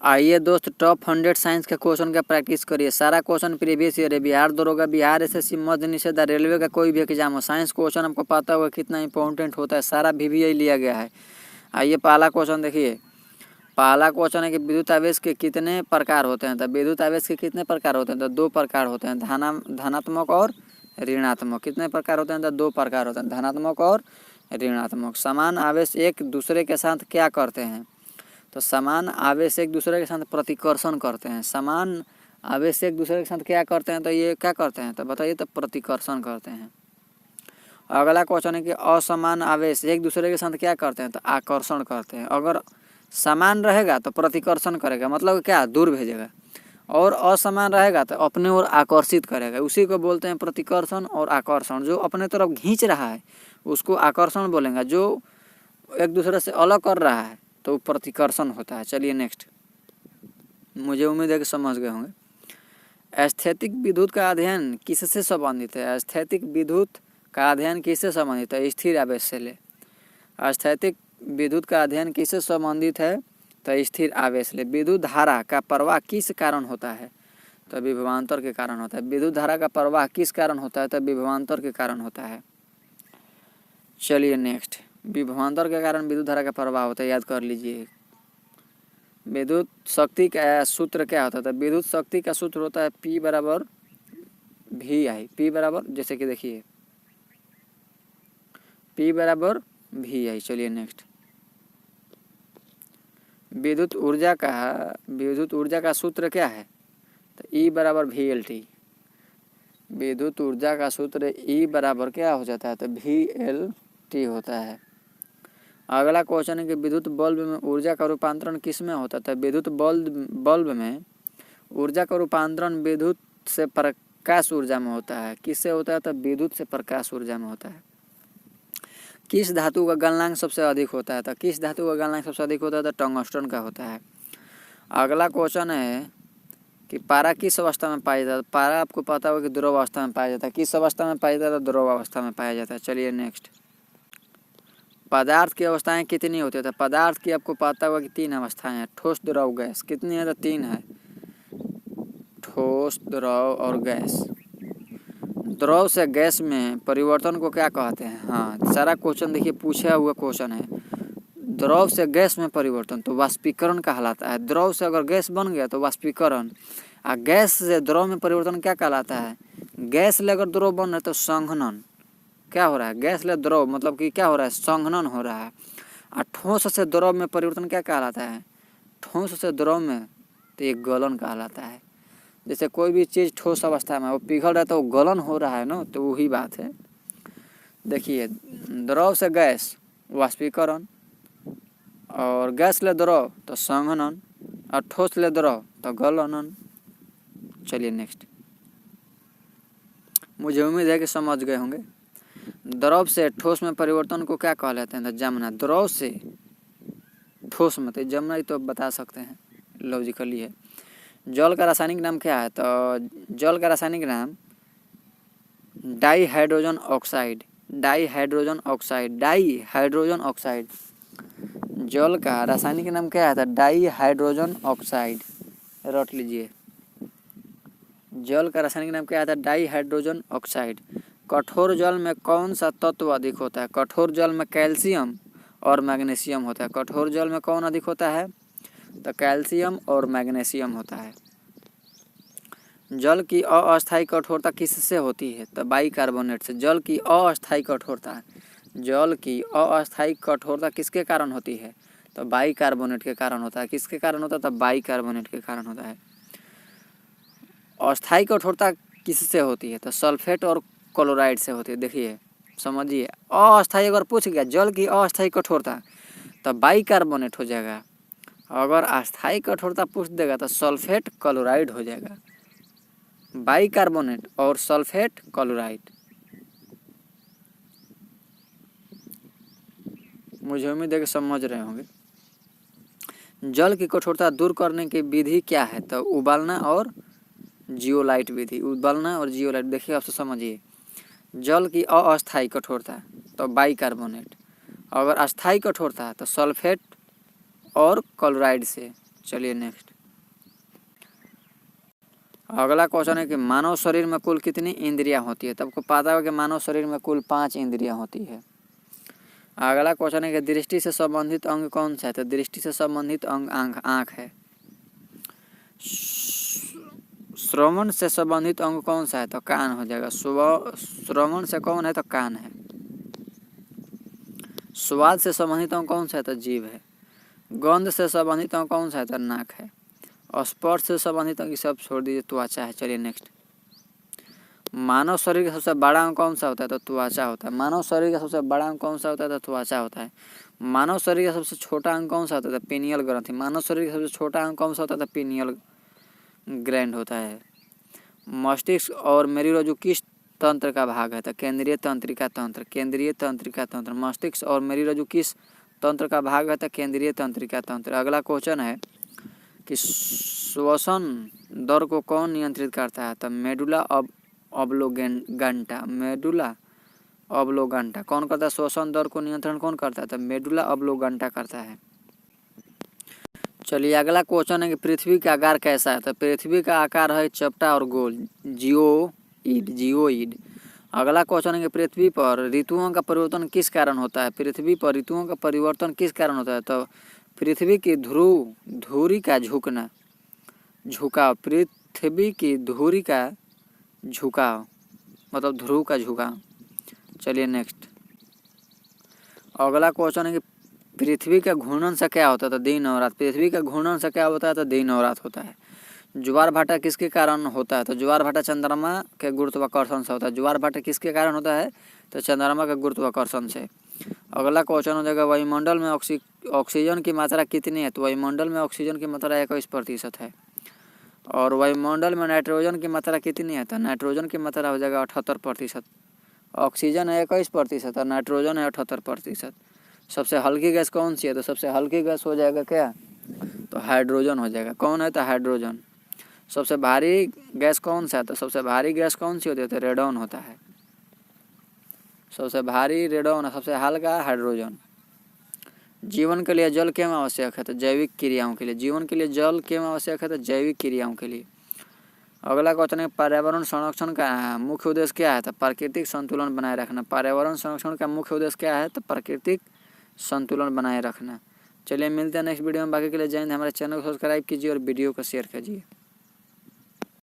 आइए दोस्त top 100 science के क्वेश्चन का प्रैक्टिस करिए। सारा क्वेश्चन प्रीवियस ईयर है। बिहार दरोगा, बिहार एसएससी, मध्य निषेधा, रेलवे का कोई भी एग्जाम हो, साइंस क्वेश्चन आपको पता होगा कितना इंपॉर्टेंट होता है। सारा VVI लिया गया है। आइए पहला क्वेश्चन देखिए। पहला क्वेश्चन है कि विद्युत आवेश के कितने प्रकार होते हैं। तो विद्युत आवेश के कितने प्रकार होते हैं। तो 2 प्रकार होते हैं, धनात्मक और ऋणात्मक। कितने प्रकार होते हैं। तो 2 प्रकार होते हैं, धनात्मक और ऋणात्मक। समान आवेश एक दूसरे के साथ क्या करते हैं। तो समान आवेश एक दूसरे के साथ प्रतिकर्षण करते हैं। समान आवेश एक दूसरे के साथ क्या करते हैं। तो ये क्या करते हैं। तो बताइए। तो प्रतिकर्षण करते हैं। अगला क्वेश्चन है कि असमान आवेश एक दूसरे के साथ क्या करते हैं। तो आकर्षण करते हैं। अगर समान रहेगा तो प्रतिकर्षण करेगा, मतलब क्या, दूर भेजेगा। और असमान रहेगा तो अपने ओर आकर्षित करेगा। उसी को बोलते हैं प्रतिकर्षण और आकर्षण। जो अपने तरफ खींच रहा है उसको आकर्षण बोलेंगे, जो एक दूसरे से अलग कर रहा है तो प्रतिकर्षण होता है। चलिए नेक्स्ट। मुझे उम्मीद है कि समझ गए होंगे। स्थैतिक विद्युत का अध्ययन किससे संबंधित है। स्थैतिक विद्युत का अध्ययन किससे संबंधित है। स्थिर आवेश से ले। स्थैतिक विद्युत का अध्ययन किससे संबंधित है। तो स्थिर आवेश ले। विद्युत धारा का प्रवाह किस कारण होता है। तो विभवांतर के कारण होता है। विद्युत धारा का प्रवाह किस कारण होता है। तो विभवांतर के कारण होता है। चलिए नेक्स्ट। विभवांतर के कारण विद्युत धारा का प्रवाह होता है, याद कर लीजिए। विद्युत शक्ति का सूत्र क्या होता है। तो विद्युत शक्ति का सूत्र होता है P बराबर VI। P बराबर, जैसे कि देखिए P बराबर VI। चलिए नेक्स्ट। विद्युत ऊर्जा का सूत्र क्या है। तो E बराबर VLT। विद्युत ऊर्जा का सूत्र E बराबर क्या हो जाता है। तो VLT होता है। अगला क्वेश्चन है कि विद्युत बल्ब में ऊर्जा का रूपांतरण किस में होता है। तो विद्युत बल्ब में ऊर्जा का रूपांतरण विद्युत से प्रकाश ऊर्जा में होता है। किससे होता है। तो विद्युत से प्रकाश ऊर्जा में होता है। किस धातु का गलनांक सबसे अधिक होता है। तो किस धातु का गलनांक सबसे अधिक होता है। तो टंगस्टन का होता है। अगला क्वेश्चन है कि पारा किस अवस्था में पाया जाता है। पारा आपको पता होगा कि द्रव अवस्था में पाया जाता है। किस अवस्था में पाया जाता है। द्रव अवस्था में पाया जाता है। चलिए नेक्स्ट। पदार्थ की अवस्थाएं कितनी होती है। तो पदार्थ की आपको पता होगा कि 3 अवस्थाएं हैं, ठोस, द्रव, गैस। कितनी है। तो 3 है, ठोस, द्रव और गैस। द्रव से गैस में परिवर्तन को क्या कहते हैं। हाँ, सारा क्वेश्चन देखिए पूछा हुआ क्वेश्चन है। द्रव से गैस में परिवर्तन तो वाष्पीकरण कहलाता है। द्रव से अगर गैस बन गया तो वाष्पीकरण। और गैस से द्रव में परिवर्तन क्या कहलाता है। गैस ले अगर द्रव बन रहा है तो संघनन। क्या हो रहा है। गैस ले द्रव मतलब कि क्या हो रहा है, संघनन हो रहा है। और ठोस से द्रव में परिवर्तन क्या कहलाता है। ठोस से द्रव में तो ये गलन कहलाता है। जैसे कोई भी चीज़ ठोस अवस्था में वो पिघल रहा है तो वो गलन हो रहा है ना, तो वही बात है। देखिए, द्रव से गैस वाष्पीकरण, और गैस ले द्रव तो संघनन, और ठोस ले द्रव तो गलनन। चलिए नेक्स्ट। मुझे उम्मीद है कि समझ गए होंगे। द्रव से ठोस में परिवर्तन को क्या कह लेते हैं। तो जमना। द्रव से ठोस में तो जमना ही तो बता सकते हैं, लॉजिकली है। जल का रासायनिक नाम क्या है। तो जल का रासायनिक नाम dihydrogen oxide. Dihydrogen oxide. Dihydrogen oxide. जल का रासायनिक नाम क्या है। तो डाईहाइड्रोजन ऑक्साइड। रट लीजिए। जल का रासायनिक नाम क्या है। तो डाईहाइड्रोजन ऑक्साइड। कठोर जल में कौन सा तत्व अधिक होता है। कठोर जल में कैल्शियम और मैग्नीशियम होता है। कठोर जल में कौन अधिक होता है। तो कैल्शियम और मैग्नीशियम होता है। जल की अस्थायी कठोरता किससे होती है। तो बाइकार्बोनेट से। जल की अस्थायी कठोरता, जल की अस्थायी कठोरता किसके कारण होती है। तो बाइकार्बोनेट के कारण होता है। किसके कारण होता है। तो बाइकार्बोनेट के कारण होता है। अस्थायी कठोरता किससे होती है। तो सल्फेट और क्लोराइड से होती है। देखिए समझिए, अस्थायी अगर पूछ गया जल की अस्थायी कठोरता तो बाइकार्बोनेट हो जाएगा। अगर अस्थायी कठोरता पूछ देगा तो सल्फेट क्लोराइड हो जाएगा। बाइकार्बोनेट और सल्फेट क्लोराइड। मुझे उम्मीद है कि समझ रहे होंगे। जल की कठोरता दूर करने की विधि क्या है। तो उबालना और जियोलाइट विधि। उबालना और जियोलाइट। देखिए आपसे समझिए। जल की अस्थायी कठोरता तो बाइकार्बोनेट, अगर अस्थायी कठोरता तो सल्फेट और क्लोराइड से। चलिए नेक्स्ट। अगला क्वेश्चन है कि मानव शरीर में कुल कितनी इंद्रियां होती है। तो आपको पता है कि मानव शरीर में कुल 5 इंद्रियां होती है। अगला क्वेश्चन है कि दृष्टि से संबंधित अंग कौन सा है। तो दृष्टि से संबंधित अंग आँख है। श्रवण से संबंधित अंग कौन सा है। तो कान हो जाएगा। श्रवण से कौन है। तो कान है। स्वाद से संबंधित अंग कौन सा है। तो जीभ है। गंध से संबंधित अंग कौन सा है। तो नाक है। और स्पर्श से संबंधित अंग सब छोड़ दीजिए, त्वचा है। चलिए नेक्स्ट। मानव शरीर का सबसे बड़ा अंग कौन सा होता है। तो त्वचा होता है। मानव शरीर का सबसे बड़ा अंग कौन सा होता है। तो त्वचा होता है। मानव शरीर का सबसे छोटा अंग कौन सा होता है। तो पीनियल ग्रंथि। मानव शरीर का सबसे छोटा अंग कौन सा होता है। तो पीनियल ग्लैंड होता है। मस्तिष्क और मेरुरज्जु किस तंत्र का भाग है। तो केंद्रीय तंत्रिका तंत्र। केंद्रीय तंत्रिका तंत्र। मस्तिष्क और मेरुरज्जु किस तंत्र का भाग है। तो केंद्रीय तंत्रिका तंत्र। अगला क्वेश्चन है कि श्वसन दर को कौन नियंत्रित करता है। तो मेडुला ऑब्लोगेंटा। मेडुला ऑब्लोगेंटा कौन करता है। श्वसन दर को नियंत्रण कौन करता है। तो मेडुला ऑब्लोगेंटा करता है। चलिए अगला क्वेश्चन है कि पृथ्वी का आकार कैसा है। तो पृथ्वी का आकार है चपटा और गोल। जियोइड। अगला क्वेश्चन है कि पृथ्वी पर ऋतुओं का परिवर्तन किस कारण होता है। पृथ्वी पर ऋतुओं का परिवर्तन किस कारण होता है। तो पृथ्वी की धुरी का झुकाव। पृथ्वी की धुरी का झुकाव मतलब ध्रुव का झुकाव। चलिए नेक्स्ट। अगला क्वेश्चन है कि पृथ्वी का घूर्णन से क्या होता है। तो दिन और रात। पृथ्वी का घूर्णन से क्या होता है। तो दिन और रात होता है। ज्वार भाटा किसके कारण होता है। तो ज्वार भाटा चंद्रमा के गुरुत्वाकर्षण से होता है। ज्वार भाटा किसके कारण होता है। तो चंद्रमा के गुरुत्वाकर्षण से। अगला क्वेश्चन हो जाएगा वायुमंडल में ऑक्सीजन की मात्रा कितनी है। तो वायुमंडल में ऑक्सीजन की मात्रा 21% है। और वायुमंडल में नाइट्रोजन की मात्रा कितनी है। तो नाइट्रोजन की मात्रा हो जाएगा 78%। ऑक्सीजन है 21% और नाइट्रोजन है 78%। सबसे हल्की गैस कौन सी है। तो सबसे हल्की गैस हो जाएगा क्या। तो हाइड्रोजन हो जाएगा। कौन है। तो हाइड्रोजन। सबसे भारी गैस कौन सा है। तो सबसे भारी गैस कौन सी होती है। तो रेडॉन होता है। सबसे भारी रेडॉन है। सबसे हल्का हाइड्रोजन। जीवन के लिए जल क्यों आवश्यक है। तो जैविक क्रियाओं के लिए। जीवन के लिए जल क्यों आवश्यक है। तो जैविक क्रियाओं के लिए। अगला क्वेश्चन है पर्यावरण संरक्षण का मुख्य उद्देश्य क्या है। तो प्राकृतिक संतुलन बनाए रखना। पर्यावरण संरक्षण का मुख्य उद्देश्य क्या है। तो प्राकृतिक संतुलन बनाए रखना। चलिए मिलते हैं नेक्स्ट वीडियो में। बाकी के लिए जय हिंद। हमारे चैनल को सब्सक्राइब कीजिए और वीडियो को शेयर कीजिए।